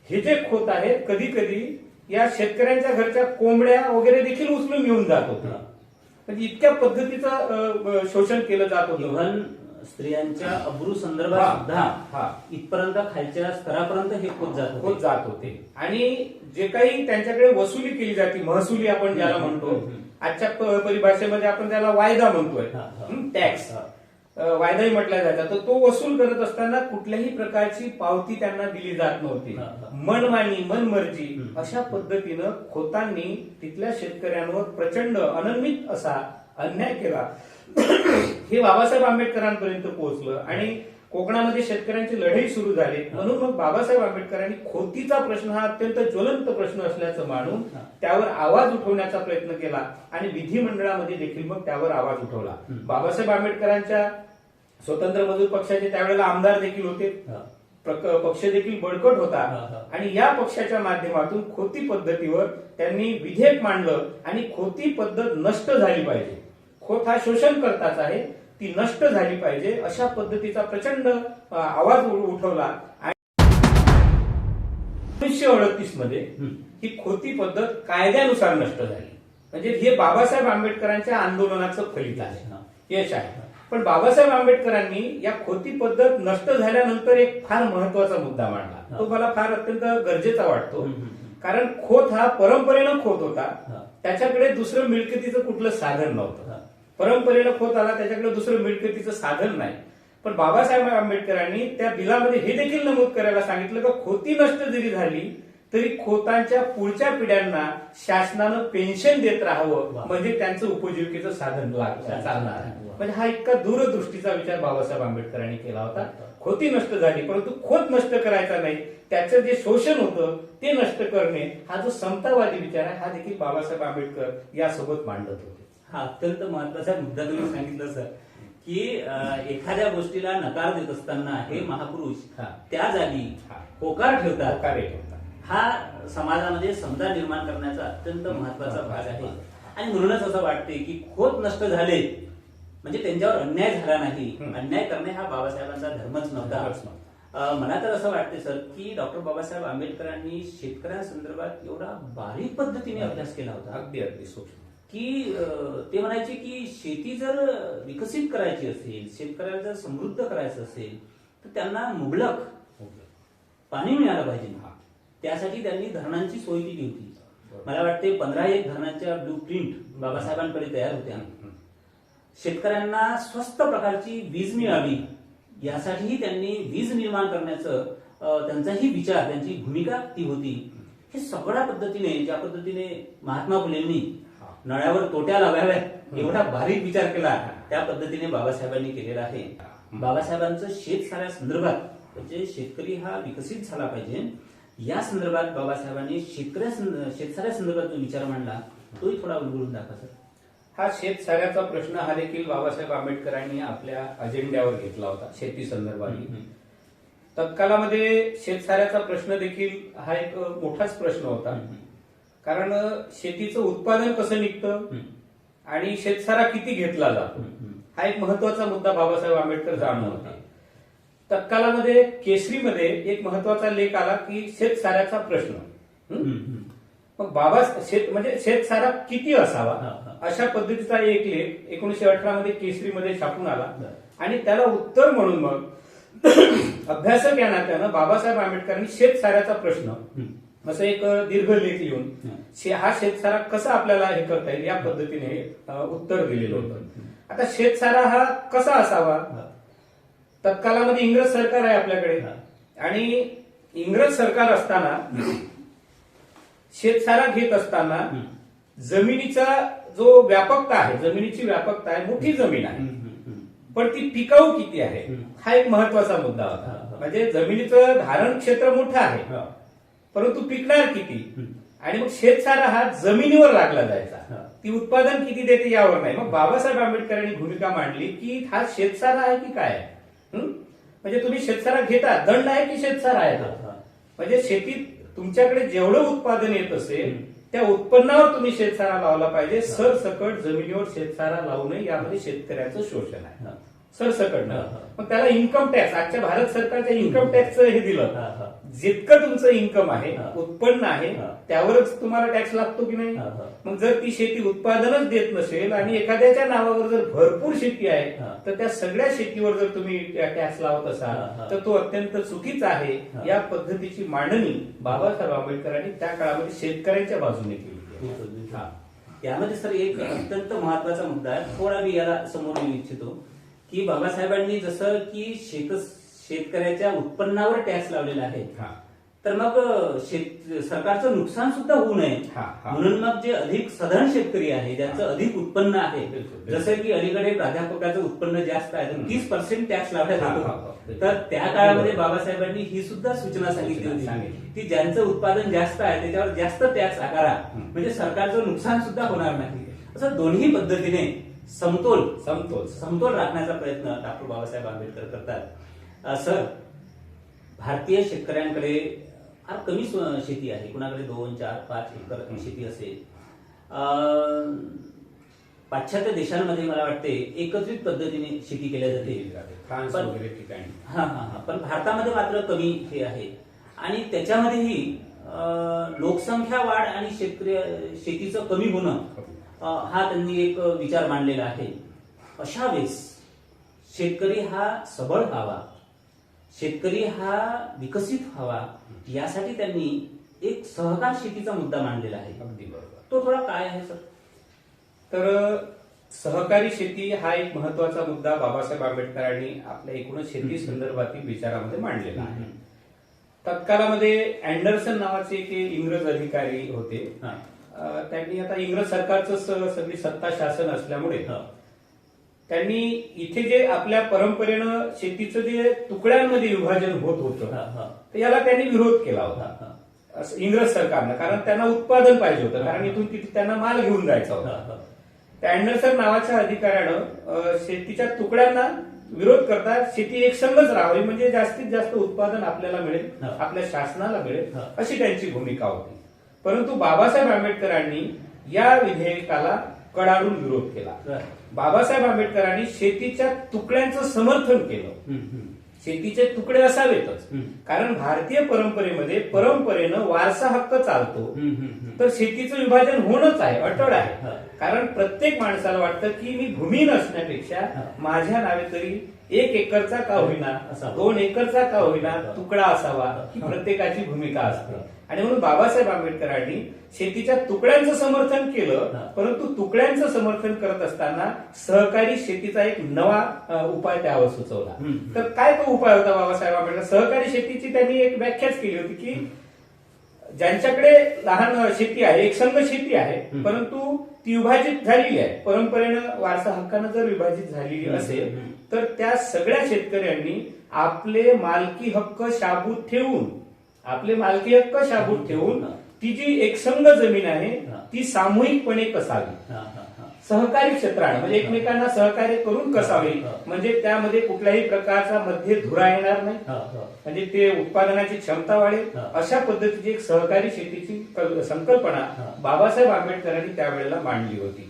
हे जे खोत आहेत कधी कधी या शेतकऱ्यांच्या घरच्या कोंबड्या वगैरे देखील उचलून घेऊन जात होते. म्हणजे इतक्या पद्धतीचं शोषण केलं जात होतं. इव्हन स्त्रियांच्या अब्रू संदर्भात सुद्धा इथपर्यंत खालच्या स्तरापर्यंत हे खोत जात होते. आणि जे काही त्यांच्याकडे वसुली केली जाते, महसुली आपण ज्याला म्हणतो, आजच्या परिभाषेमध्ये आपण त्याला वायदा म्हणतोय, टॅक्स वायदाही म्हटला जायचा, तर तो वसूल करत असताना कुठल्याही प्रकारची पावती त्यांना दिली जात नव्हती. मनमानी, मनमर्जी अशा पद्धतीनं खोतांनी तिथल्या शेतकऱ्यांवर प्रचंड अनन्वित असा अन्याय केला. हे बाबासाहेब आंबेडकरांपर्यंत पोहोचलं आणि कोकणामध्ये शेतकऱ्यांची लढाई सुरू झाली. म्हणून मग बाबासाहेब आंबेडकरांनी खोतीचा प्रश्न हा अत्यंत ज्वलंत प्रश्न असल्याचं मानून त्यावर आवाज उठवण्याचा प्रयत्न केला आणि विधिमंडळामध्ये देखील मग त्यावर आवाज उठवला. बाबासाहेब आंबेडकरांच्या स्वतंत्र मजूर पक्षाचे त्यावेळेला आमदार देखील होते, पक्ष देखील बळकट होता आणि या पक्षाच्या माध्यमातून खोती पद्धतीवर त्यांनी विधेयक मांडलं आणि खोती पद्धत नष्ट झाली पाहिजे. खोत हा शोषण करताच आहे, ती नष्ट झाली पाहिजे अशा पद्धतीचा प्रचंड आवाज उठवला. आणि 1938 मध्ये ही खोती पद्धत कायद्यानुसार नष्ट झाली. म्हणजे हे बाबासाहेब आंबेडकरांच्या आंदोलनाचं फलित आहे, यश आहे. पण बाबासाहेब आंबेडकरांनी या खोती पद्धत नष्ट झाल्यानंतर एक फार महत्वाचा मुद्दा मांडला. तो मला फार अत्यंत गरजेचा वाटतो. कारण खोत हा परंपरेनं खोत होता, त्याच्याकडे दुसरं मिळकतीचं कुठलं साधन नव्हतं. परंपरेनं खोत आला, त्याच्याकडे दुसरं मिळकतीचं साधन नाही. पण बाबासाहेब आंबेडकरांनी त्या बिलामध्ये हे देखील नमूद करायला सांगितलं की खोती नष्ट जरी झाली तरी खोतांच्या पुढच्या पिढ्यांना शासनानं पेन्शन देत राहावं, म्हणजे त्यांचं उपजीविकेचं साधन चालणार. म्हणजे हा इतका दूरदृष्टीचा विचार बाबासाहेब आंबेडकरांनी केला होता. खोती नष्ट झाली परंतु खोत नष्ट करायचा नाही, त्याचं जे शोषण होतं ते नष्ट करणे, हा जो समतावादी विचार आहे हा देखील बाबासाहेब आंबेडकर यासोबत मांडत होते. हा अत्यंत महत्वाचा मुद्दा तुम्ही सांगितलं सर, की एखाद्या गोष्टीला नकार देत असताना हे महापुरुष त्या जागी होकार ठेवतात. हा समाजामध्ये समता निर्माण करण्याचा अत्यंत महत्वाचा भाग आहे. आणि म्हणूनच असं वाटते की खोत नष्ट झाले म्हणजे त्यांच्यावर अन्याय झाला नाही, अन्याय करणे हा बाबासाहेबांचा धर्मच नव्हता. मला तर असं वाटते सर की डॉक्टर बाबासाहेब आंबेडकरांनी शेतकऱ्यांसंदर्भात एवढा बारीक पद्धतीने अभ्यास केला होता, अगदी अगदी सूक्ष्म, की ते म्हणायचे की शेती जर विकसित करायची असेल, शेतकऱ्याला जर समृद्ध करायचं असेल तर त्यांना मुबलक पाणी मिळालं पाहिजे. त्यासाठी त्यांनी धरणांची सोय केली होती. मला वाटते 15 धरणांच्या ब्लू प्रिंट बाबासाहेबांकडे तयार होत्या. शेतकऱ्यांना स्वस्त प्रकारची वीज मिळावी यासाठीही त्यांनी वीज निर्माण करण्याचं त्यांचाही विचार, त्यांची भूमिका ती होती. हे सगळ्या पद्धतीने, ज्या पद्धतीने महात्मा फुलेंनी नळ्यावर तोट्या लावाव्या एवढा बारीक विचार केला, त्या पद्धतीने बाबासाहेबांनी केलेला आहे. बाबासाहेबांचं शेतसाऱ्या संदर्भात, म्हणजे शेतकरी हा विकसित झाला पाहिजे या संदर्भात बाबासाहेबांनी शेतसाऱ्या संदर्भात जो विचार मांडला तोही थोडा उलगडून दाखवा सर. हा शेतसाऱ्याचा प्रश्न हा देखील बाबासाहेब आंबेडकरांनी आपल्या अजेंड्यावर घेतला होता. शेती संदर्भात तत्कालामध्ये शेतसाऱ्याचा प्रश्न देखील हा एक मोठाच प्रश्न होता. कारण शेतीचं उत्पादन कसं निघतं आणि शेतसारा किती घेतला जातो हा एक महत्वाचा मुद्दा बाबासाहेब आंबेडकर जाणून होते. तत्कालामध्ये केसरीमध्ये एक महत्वाचा लेख आला की शेतसाऱ्याचा प्रश्न. मग म्हणजे शेतसारा किती असावा अशा पद्धतीचा एक लेख 1918 मध्ये केसरीमध्ये छापून आला आणि त्याला उत्तर म्हणून मग अभ्यासक या नात्यानं बाबासाहेब आंबेडकरांनी शेतसाऱ्याचा प्रश्न असं एक दीर्घ लेख लिहून हा शेतसारा कसा आपल्याला हे करता येईल या पद्धतीने उत्तर दिलेलं होतं. आता शेतसारा हा कसा असावा, तत्कालामध्ये इंग्रज सरकार आहे आपल्याकडे आणि इंग्रज सरकार असताना शेतसारा घेत असताना जमिनीचा जो व्यापकता आहे, जमिनीची व्यापकता आहे, मोठी जमीन आहे, पण ती टिकाऊ किती आहे हम्म. हा एक महत्वाचा मुद्दा हा, होता. हा. म्हणजे जमिनीचं धारण क्षेत्र मोठं आहे, हा. परंतु पिकणार किती, हम्म. आणि मग शेतसारा हा जमिनीवर लागला हा. जायचा, ती उत्पादन किती देते यावर नाही. मग बाबासाहेब आंबेडकरांनी भूमिका मांडली की हा शेतसारा आहे की काय आहे. म्हणजे तुम्ही शेतसारा घेता, दंड आहे की शेतसारा आहे तो? हा. म्हणजे शेतीत तुमच्याकडे जेवढं उत्पादन येत असेल हम्म. त्या उत्पन्नावर तुम्ही शेतसारा लावला पाहिजे. सरसकट जमिनीवर शेतसारा लावू नये, यामध्ये शेतकऱ्याचं शोषण आहे. हा. सरसकट हा. मग त्याला इन्कम टॅक्स, आजच्या भारत सरकारच्या इन्कम टॅक्सचं हे दिलं. हा. हा. जितकं तुमचं इन्कम आहे, हा. उत्पन्न आहे, हा. त्यावरच तुम्हाला टॅक्स लागतो की नाही. हा. हा. मग जर ती शेती उत्पादनच देत नसेल आणि एखाद्याच्या नावावर जर भरपूर शेती आहे, हा. तर त्या सगळ्या शेतीवर जर तुम्ही टॅक्स लावत हा. असाल तर तो अत्यंत चुकीचा आहे. हा. या पद्धतीची मांडणी बाबासाहेब आंबेडकरांनी त्या काळामध्ये शेतकऱ्यांच्या बाजूने केली आहे. हा. यामध्ये सर एक अत्यंत महत्वाचा मुद्दा आहे, थोडा मी याला समोर येऊ इच्छितो की बाबासाहेबांनी जसं की शेतकऱ्याच्या उत्पन्नावर टॅक्स लावलेला आहे, हा. तर मग सरकारचं नुकसान सुद्धा होऊ नये हा. हा. म्हणून मग जे अधिक साधारण शेतकरी आहे, ज्यांचं अधिक उत्पन्न आहे, बिलकुल. जसं की अलीकडे प्राध्यापकाचं उत्पन्न जास्त आहे, तर 30% टॅक्स लावला हा. जातो. हा. तर त्या काळामध्ये बाबासाहेबांनी ही सुद्धा सूचना सांगितली सांगितली. होती की ज्यांचं उत्पादन जास्त आहे त्याच्यावर जास्त टॅक्स आकारा, म्हणजे सरकारचं नुकसान सुद्धा होणार नाही. असं दोन्ही पद्धतीने समतोल समतोल समतोल राखण्याचा प्रयत्न डॉक्टर बाबासाहेब आंबेडकर करतात. सर, भारतीय शेतकऱ्यांकडे फार कमी शेती आहे, कुणाकडे 2, 4, 5 एकर शेती असेल. पाश्चात्य देशांमध्ये मला वाटते एकत्रित पद्धतीने शेती केल्या जाते, फ्रान्स पण- वगैरे ठिकाणी. हा हा हा पण भारतामध्ये मात्र कमी हे आहे. आणि त्याच्यामध्येही लोकसंख्या वाढ आणि शेतीचं कमी होणं हा त्यांनी एक विचार मांडलेला आहे. अशा वेळेस शेतकरी हा सबळ व्हावा, शेतकरी हा विकसित व्हावा, यासाठी त्यांनी एक सहकार शेतीचा मुद्दा मांडलेला आहे. अगदी बरोबर. तो थोडा काय आहे सर? तर सहकारी शेती हा एक महत्वाचा मुद्दा बाबासाहेब आंबेडकरांनी आपल्या एकूणच शेती संदर्भातील विचारामध्ये मांडलेला आहे. तत्कालामध्ये अँडरसन नावाचे एक इंग्रज अधिकारी होते. हा. त्यांनी आता इंग्रज सरकारचं सगळी सत्ता शासन असल्यामुळे हा. त्यांनी इथे जे आपल्या परंपरेनं शेतीचं जे तुकड्यांमध्ये विभाजन होत होतं, हा. हा. तर याला त्यांनी विरोध केला होता. हा. असं इंग्रज सरकारनं, कारण त्यांना उत्पादन पाहिजे होतं, कारण इथून तिथे त्यांना माल घेऊन जायचा होता. हा. त्या अँडरसन नावाच्या अधिकाऱ्यानं शेतीच्या तुकड्यांना विरोध करता शेती एकसंगच राहावी, म्हणजे जास्तीत जास्त उत्पादन आपल्याला मिळेल, हा. आपल्या शासनाला मिळेल, हा. अशी त्यांची भूमिका होती. परंतु बाबासाहेब आंबेडकरांनी या विधेयकाला कडाडून विरोध केला. बर. बाबासाहेब आंबेडकरांनी शेतीच्या तुकड्यांचं समर्थन केलं. शेतीचे तुकडे असावेतच, कारण भारतीय परंपरेनं वारसा हक्क चालतो, तर शेतीचं विभाजन होणंच आहे, अटळ आहे. कारण प्रत्येक माणसाला वाटतं की मी भूमी नसण्यापेक्षा माझ्या नावे तरी 1 एकरचा का होईना, 2 एकरचा का होईना तुकडा असावा, ही प्रत्येकाची भूमिका असते. आणि म्हणून बाबासाहेब आंबेडकरांनी शेतीच्या तुकड्यांचं समर्थन केलं, परंतु तुकड्यांचं समर्थन करत असताना सहकारी शेतीचा एक नवा उपाय त्यावर सुचवला. तर काय तो उपाय होता बाबासाहेब आंबेडकर? सहकारी शेतीची त्यांनी एक व्याख्याच केली होती की ज्यांच्याकडे लहान शेती आहे, एकसंघ शेती आहे, परंतु ती विभाजित झालेली आहे, परंपरेनं वारसा हक्कानं जर विभाजित झालेली असेल, तर त्या सगळ्या शेतकऱ्यांनी आपले मालकी हक्क शाबूत ठेवून ती जी एकसंघ जमीन आहे ती सामूहिकपणे कसावी, सहकारी क्षेत्रानं, म्हणजे एकमेकांना सहकार्य करून कसावी, म्हणजे त्यामध्ये कुठल्याही प्रकारचा मध्ये धुरा येणार नाही, म्हणजे ते उत्पादनाची क्षमता वाढेल, अशा पद्धतीची एक सहकारी शेतीची संकल्पना बाबासाहेब आंबेडकरांनी त्यावेळेला मांडली होती.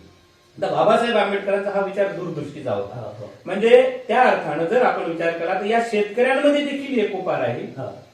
तर बाबासाहेब आंबेडकरांचा हा विचार दूरदृष्टीचा होता. म्हणजे त्या अर्थानं जर आपण विचार केला तर या शेतकऱ्यांमध्ये देखील एकोपा राहील,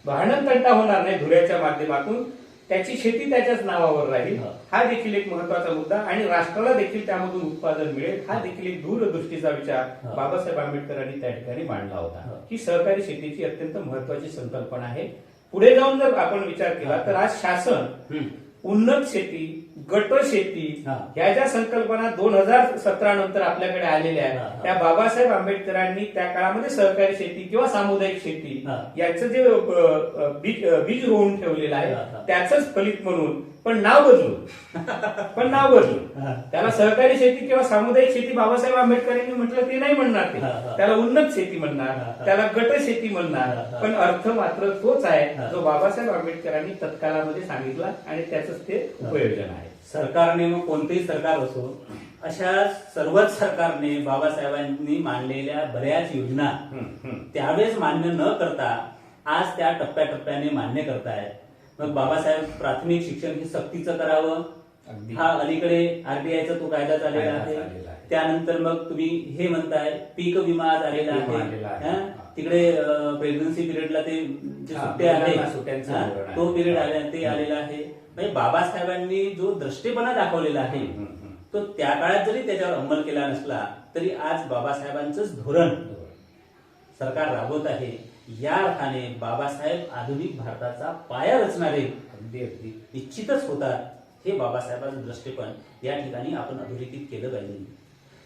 भांडण तंटा होणार नाही धुऱ्याच्या माध्यमातून, त्याची शेती त्याच्याच नावावर राहील, हा देखील एक महत्वाचा मुद्दा, आणि राष्ट्राला देखील त्यामधून उत्पादन मिळेल, हा देखील एक दूरदृष्टीचा विचार बाबासाहेब आंबेडकरांनी त्या ठिकाणी मांडला होता. ही सहकारी शेतीची अत्यंत महत्वाची संकल्पना आहे. पुढे जाऊन जर आपण विचार केला तर आज शासन उन्नत शेती, गट शेती ह्या ज्या संकल्पना 2017 नंतर आपल्याकडे आलेल्या आहेत, त्या बाबासाहेब आंबेडकरांनी त्या काळामध्ये सहकारी शेती किंवा सामुदायिक शेती याचं जे बीज रोवून ठेवलेलं आहे, त्याचंच फलित म्हणून पण नाव बदलून त्याला सहकारी शेती किंवा सामुदायिक शेती बाबासाहेब आंबेडकरांनी म्हटलं ते नाही म्हणणार ते, त्याला उन्नत शेती म्हणणार, त्याला गट शेती म्हणणार, पण अर्थ मात्र तोच आहे जो बाबासाहेब आंबेडकरांनी तत्कालामध्ये सांगितला आणि त्याच ते उपयोजन आहे. सरकारने मग कोणतेही सरकार असो, अशा सर्वच सरकारने बाबासाहेबांनी मांडलेल्या बऱ्याच योजना त्यावेळेस मान्य न करता आज त्या टप्प्याटप्प्याने मान्य करतायत. मग बाबासाहेब प्राथमिक शिक्षण हे सक्तीचं करावं, अगदी. हा अलीकडे आरटीआयचा तो कायदा झालेला कायदा आहे. झालेला आहे. त्यानंतर मग तुम्ही हे म्हणताय पीक विमा झालेला विमा आलेला आहे. आहे. हं? तिकडे प्रेग्नन्सी पिरियडला ते जे हा, सुट्टे आले, मुलांना सुट्ट्यांचं हं? धोरण आहे. तो पिरियड आले ते आलेला आहे. म्हणजे बाबासाहेबांनी जो दृष्टीपणा दाखवलेला आहे तो त्या काळात जरी त्याच्यावर अंमल केला नसला तरी आज बाबासाहेबांचंच धोरण सरकार राबवत आहे. या अर्थाने बाबासाहेब आधुनिक भारताचा पाया रचणारे अगदी अगदी निश्चितच होतात. हे बाबासाहेबांचं दृष्टिकोन या ठिकाणी आपण अधोरेखित केलं पाहिजे.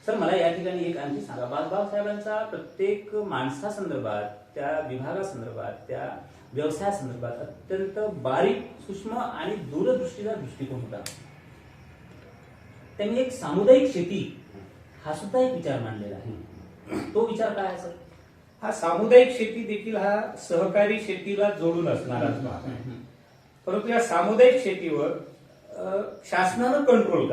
सर, मला या ठिकाणी एक आणखी सांगा, बाबासाहेबांचा प्रत्येक माणसासंदर्भात, त्या विभागासंदर्भात, त्या व्यवसायासंदर्भात अत्यंत बारीक, सूक्ष्म आणि दूरदृष्टीचा दृष्टिकोन होता. त्यांनी एक सामुदायिक शेती हा सुद्धा एक विचार मांडलेला आहे. तो विचार काय आहे सर? हा सामुदायिक शेती देखील हा सहकारी शेतीला जोडून असणाराच भाग आहे. परंतु या सामुदायिक शेतीवर शासनानं कंट्रोल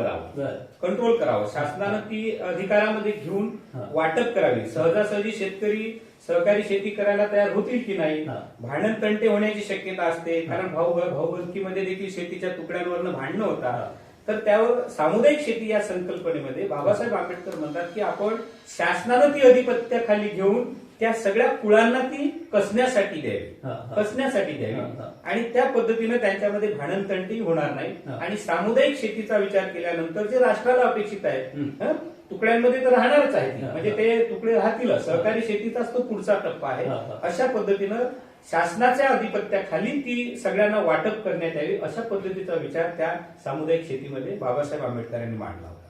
करावं. शासनानं ती अधिकारामध्ये घेऊन वाटप करावी. सहजासहजी शेतकरी सहकारी शेती करायला तयार होतील की नाही, भांडण तंटे होण्याची शक्यता असते. कारण भाऊबंदकीमध्ये देखील शेतीच्या तुकड्यांवरनं भांडणं होतात. तर त्यावर सामुदायिक शेती या संकल्पनेमध्ये बाबासाहेब आंबेडकर म्हणतात की आपण शासनानं ती अधिपत्याखाली घेऊन त्या सगळ्या कुळांना ती कसण्यासाठी द्यावी आणि त्या पद्धतीने त्यांच्यामध्ये भांडण तंटी होणार नाही. आणि सामुदायिक शेतीचा विचार केल्यानंतर जे राष्ट्राला अपेक्षित आहे, तुकड्यांमध्ये तर राहणारच आहे, म्हणजे ते तुकडे राहतील. सहकारी शेतीचाच तो पुढचा टप्पा आहे. अशा पद्धतीनं शासनाच्या अधिपत्याखाली ती सगळ्यांना वाटप करण्यात यावी, अशा पद्धतीचा विचार त्या सामुदायिक शेतीमध्ये बाबासाहेब आंबेडकरांनी मांडला होता.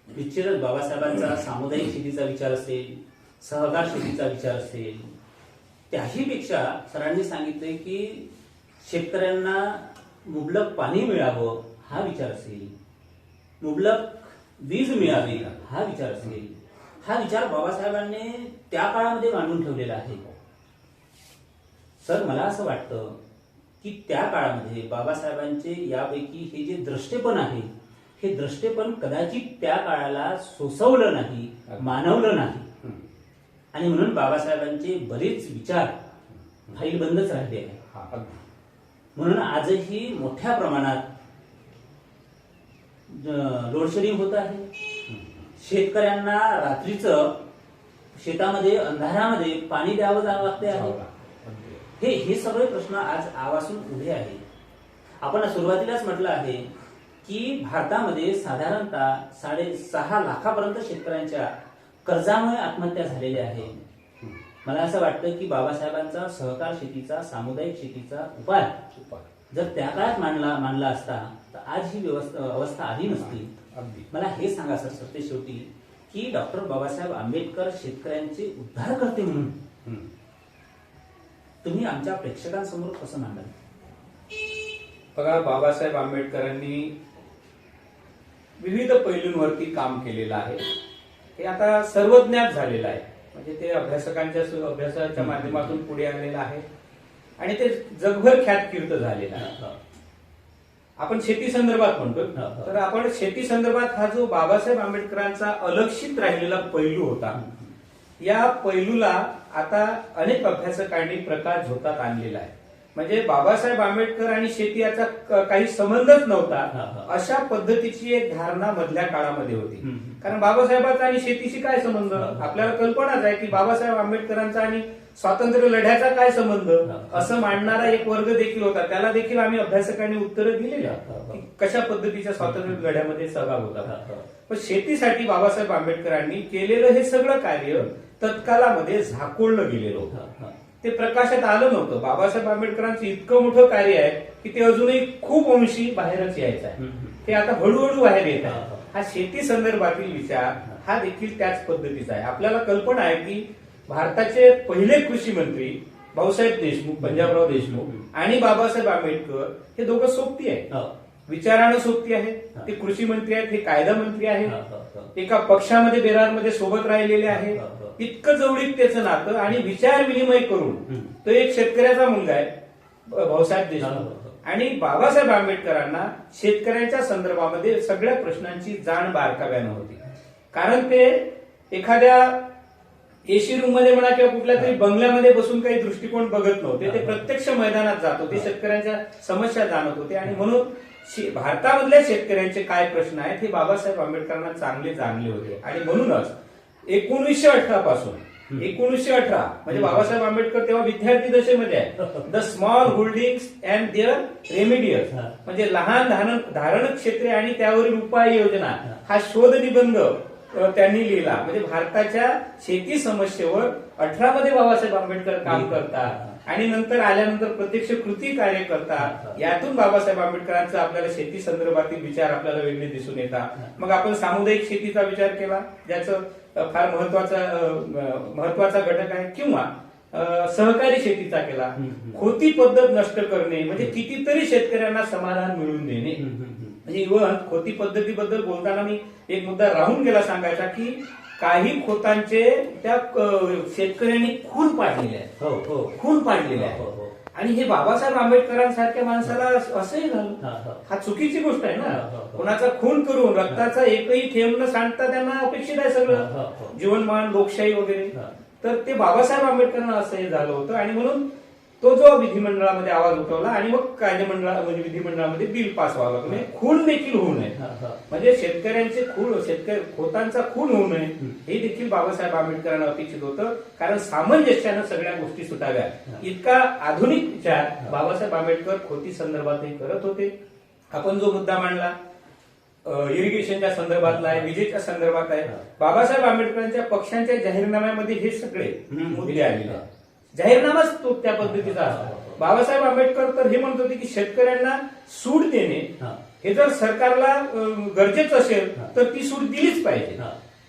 निश्चितच बाबासाहेबांचा सामुदायिक शेतीचा विचार असेल, सहकार शेतीचा विचार असेल, त्याही पेक्षा सरांनी सांगितले की शेतकऱ्यांना मुबलक पाणी मिळावं हा विचार असेल, मुबलक वीज मिळावी हा विचार असेल. हा विचार बाबासाहेबांनी त्या काळामध्ये मांडून ठेवलेला आहे. सर, मला असं वाटतं की त्या काळामध्ये बाबासाहेबांचे यापैकी हे जे दृष्टेपण आहे, हे दृष्टेपण कदाचित त्या काळाला सोसवलं नाही, मानवलं नाही. आणि म्हणून बाबासाहेबांचे बरेच विचार फाईलबंदच राहिले आहेत. म्हणून आजही मोठ्या प्रमाणात लोडशेडिंग होत आहे. शेतकऱ्यांना रात्रीचं शेतामध्ये अंधारामध्ये पाणी द्यावं लागते आहे. हे सगळे प्रश्न आज आवासून उभे आहे. आपण सुरुवातीलाच म्हटलं आहे की भारतामध्ये साधारणतः 6.5 लाखापर्यंत शेतकऱ्यांच्या कर्जामुळे आत्महत्या झालेल्या आहेत. मला असं वाटतं की बाबासाहेबांचा सहकार शेतीचा, सामुदायिक शेतीचा उपाय जर त्या काळात मांडला असता तर आज ही अवस्था आली नसती. मला हे सांगा सर, सत्य शेवटी, की डॉक्टर बाबासाहेब आंबेडकर शेतकऱ्यांचे उद्धार करते म्हणून तुम्ही आमच्या प्रेक्षकांसमोर कसं मांडाल? बघा, बाबासाहेब आंबेडकरांनी विविध पैलूंवरती काम केलेलं आहे. हे आता सर्वज्ञात झालेलं आहे. म्हणजे ते अभ्यासाच्या माध्यमातून पुढे आलेलं आहे आणि ते जगभर ख्यातकीर्त झालेलं आहे. आपण शेती संदर्भात म्हणतो, तर आपण शेती संदर्भात हा जो बाबासाहेब आंबेडकरांचा अलक्षित राहिलेला पैलू होता, या पैलूला आता अनेक अभ्यासकांनी प्रकाश झोतात आणलेला आहे. म्हणजे बाबासाहेब आंबेडकर आणि शेती याचा काही संबंधच नव्हता, अशा पद्धतीची एक धारणा मधल्या काळामध्ये होती. कारण बाबासाहेबांचा आणि शेतीशी काय संबंध, आपल्याला कल्पनाच आहे की बाबासाहेब आंबेडकरांचा आणि स्वातंत्र्य लढ्याचा काय संबंध, असं मांडणारा एक वर्ग देखील होता. त्याला देखील आम्ही अभ्यासकांनी उत्तरं दिलेली आहेत, कशा पद्धतीच्या स्वातंत्र्य लढ्यामध्ये सहभाग होता. पण शेतीसाठी बाबासाहेब आंबेडकरांनी केलेलं हे सगळं कार्य तत्कालामध्ये झाकोळलं गेलेलं होतं. ते प्रकाशात आलं नव्हतं. बाबासाहेब आंबेडकरांचं इतकं मोठं कार्य आहे की ते अजूनही खूप अंशी बाहेरच यायचं आहे. ते आता हळूहळू बाहेर येत आहे. हा शेती संदर्भातील विचार हा देखील त्याच पद्धतीचा आहे. आपल्याला कल्पना आहे की भारताचे पहिले कृषी मंत्री भाऊसाहेब देशमुख, पंजाबराव देशमुख आणि बाबासाहेब आंबेडकर हे दोघं सोबती आहेत. विचारानुसोक्ती आहे, ते कृषी मंत्री आहेत, हे कायदा मंत्री आहेत, हा. एका पक्षामध्ये बिरारमध्ये सोबत राहिलेले आहे. हा. इतकं जवळीकतेचं नातं आणि विचार विनिमय करून तो एक शेतकऱ्याचा मुलगा आहे भाऊसाहेब देशमुख, आणि बाबासाहेब आंबेडकरांना शेतकऱ्यांच्या संदर्भामध्ये सगळ्या प्रश्नांची जाण बारकाव्यानं होती. कारण ते एखाद्या एसी रूम मध्ये म्हणा किंवा कुठल्या तरी बंगल्यामध्ये बसून काही दृष्टिकोन बघत नव्हते, ते प्रत्यक्ष मैदानात जात होते, शेतकऱ्यांच्या समस्या जाणत होते, आणि म्हणून भारतामधल्या शेतकऱ्यांचे काय प्रश्न आहेत हे बाबासाहेब आंबेडकरांना चांगले जाणले होते. आणि म्हणूनच 1918 पासून 1918 म्हणजे बाबासाहेब आंबेडकर तेव्हा विद्यार्थी दशेमध्ये आहे. The small holdings and their remedies म्हणजे लहान धारण क्षेत्रे आणि त्यावरील उपाययोजना हा शोध निबंध त्यांनी लिहिला. म्हणजे भारताच्या शेती समस्येवर 18 मध्ये बाबासाहेब आंबेडकर काम करतात, आणि नंतर आल्यानंतर प्रत्यक्ष कृती कार्य करतात. यातून बाबासाहेब आंबेडकरांचा आपल्याला शेती संदर्भातील विचार आपल्याला वेगळे दिसून येतात. मग आपण सामुदायिक शेतीचा विचार केला, ज्याचं फार महत्वाचा घटक आहे, किंवा सहकारी शेतीचा केला. खोती पद्धत नष्ट करणे म्हणजे कितीतरी शेतकऱ्यांना समाधान मिळवून देणे. म्हणजे इव्हन खोती पद्धतीबद्दल बोलताना मी एक मुद्दा राहून गेला सांगायचा, की काही खोतांचे त्या शेतकऱ्यांनी खून पाडलेले आहेत, खून पाडलेले आहेत. आणि हे बाबासाहेब आंबेडकरांसारख्या माणसाला असंही झालं, हा चुकीची गोष्ट आहे ना. कोणाचा खून करून रक्ताचा एकही थेंब न सांडता त्यांना अपेक्षित आहे सगळं जीवनमान, लोकशाही वगैरे. तर ते बाबासाहेब आंबेडकरांना असंही झालं होतं, आणि म्हणून तो जो विधिमंडळामध्ये आवाज उठवला, आणि मग म्हणजे विधिमंडळामध्ये बिल पास व्हावं लागलं, म्हणजे खून देखील होऊ नये, म्हणजे शेतकऱ्यांचे खोतांचा खून होऊ नये हे देखील बाबासाहेब आंबेडकरांना अपेक्षित होतं. कारण सामंजस्यानं सगळ्या गोष्टी सुटाव्या इतका आधुनिक विचार बाबासाहेब आंबेडकर खोती संदर्भातही करत होते. आपण जो मुद्दा मांडला इरिगेशनच्या संदर्भातला आहे, विजेच्या संदर्भात आहे, बाबासाहेब आंबेडकरांच्या पक्षांच्या जाहीरनाम्यामध्ये हे सगळे मुद्दे आलेले आहेत. जाहीरनामाच तो त्या पद्धतीचा असतो. बाबासाहेब आंबेडकर तर हे म्हणत होते की शेतकऱ्यांना सूट देणे हे जर सरकारला गरजेचं असेल तर ती सूट दिलीच पाहिजे,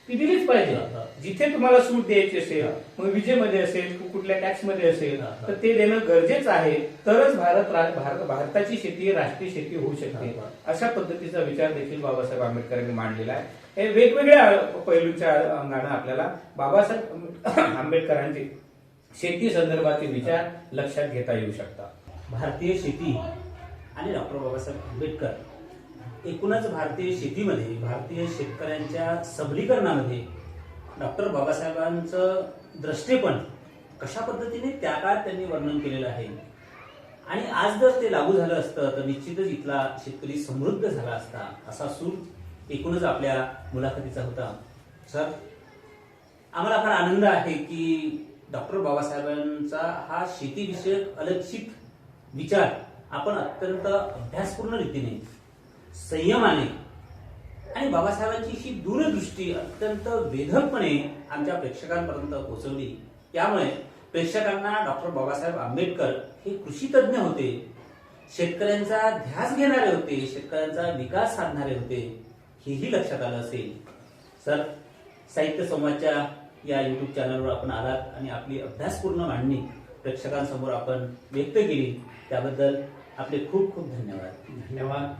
ती दिलीच पाहिजे. जिथे तुम्हाला सूट द्यायची असेल, मग विजेमध्ये असेल, कुठल्या टॅक्समध्ये असेल, तर ते देणं गरजेचं आहे. तरच भारताची शेती राष्ट्रीय शेती होऊ शकते. अशा पद्धतीचा विचार देखील बाबासाहेब आंबेडकरांनी मांडलेला आहे. हे वेगवेगळ्या पैलूंच्या अंगाने आपल्याला बाबासाहेब आंबेडकरांचे शेती संदर्भातील विचार लक्षात घेता येऊ शकतात. भारतीय शेती आणि डॉक्टर बाबासाहेब आंबेडकर एकूणच भारतीय शेतीमध्ये, भारतीय शेतकऱ्यांच्या सबलीकरणामध्ये डॉक्टर बाबासाहेबांचं दृष्टिकोन कशा पद्धतीने त्या काळात त्यांनी वर्णन केलेलं आहे. आणि आज जर ते लागू झालं असतं तर निश्चितच इथला शेतकरी समृद्ध झाला असता, असा सूर एकूणच आपल्या मुलाखतीचा होता. सर, आम्हाला फार आनंद आहे की डॉक्टर बाबासाहेबांचा हा शेतीविषयक अलक्षित विचार आपण अत्यंत अभ्यासपूर्ण रीतीने, संयमाने आणि बाबासाहेबांची ही दूरदृष्टी अत्यंत वेधकपणे आमच्या प्रेक्षकांपर्यंत पोहोचवली. त्यामुळे प्रेक्षकांना डॉक्टर बाबासाहेब आंबेडकर हे कृषीतज्ञ होते, शेतकऱ्यांचा ध्यास घेणारे होते, शेतकऱ्यांचा विकास साधणारे होते, हेही लक्षात आलं असेल. सर, साहित्य संवादच्या या युट्यूब चॅनलवर आपण आलात आणि आपली अभ्यासपूर्ण मांडणी प्रेक्षकांसमोर आपण व्यक्त केली, त्याबद्दल आपले खूप खूप धन्यवाद. धन्यवाद.